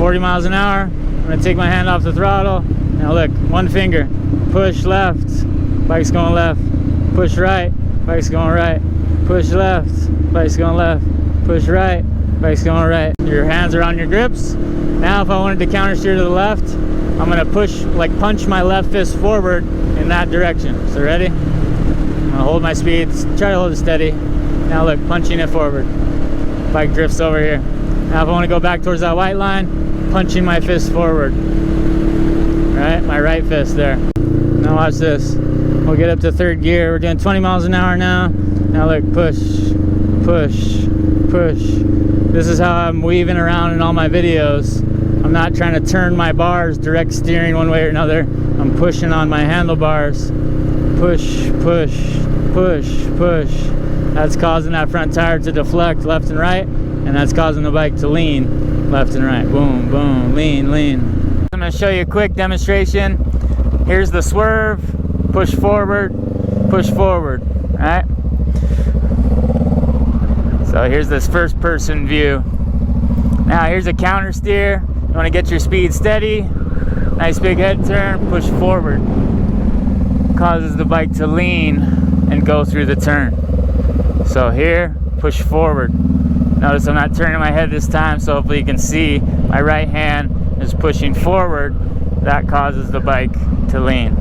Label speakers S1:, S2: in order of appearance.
S1: 40 miles an hour. I'm gonna take my hand off the throttle. Now look, one finger, push left, bike's going left. Push right, bike's going right. Push left, bike's going left. Push right, bike's going right. Your hands are on your grips. Now if I wanted to countersteer to the left, I'm gonna push, like punch my left fist forward in that direction. So ready? I'm gonna hold my speed, try to hold it steady. Now look, punching it forward. Bike drifts over here. Now if I wanna go back towards that white line, punching my fist forward. Right, my right fist there. Now watch this. We'll get up to third gear. We're doing 20 miles an hour now. Now look, push, push, push. This is how I'm weaving around in all my videos. I'm not trying to turn my bars, direct steering one way or another. I'm pushing on my handlebars. Push, push, push, push. That's causing that front tire to deflect left and right, and that's causing the bike to lean left and right. Boom, boom, lean, lean. I'm gonna show you a quick demonstration. Here's the swerve, push forward, right? So here's this first person view. Now here's a counter steer. You wanna get your speed steady, nice big head turn, push forward. Causes the bike to lean and go through the turn. So here, push forward. Notice I'm not turning my head this time, so hopefully you can see my right hand is pushing forward. That causes the bike to lean.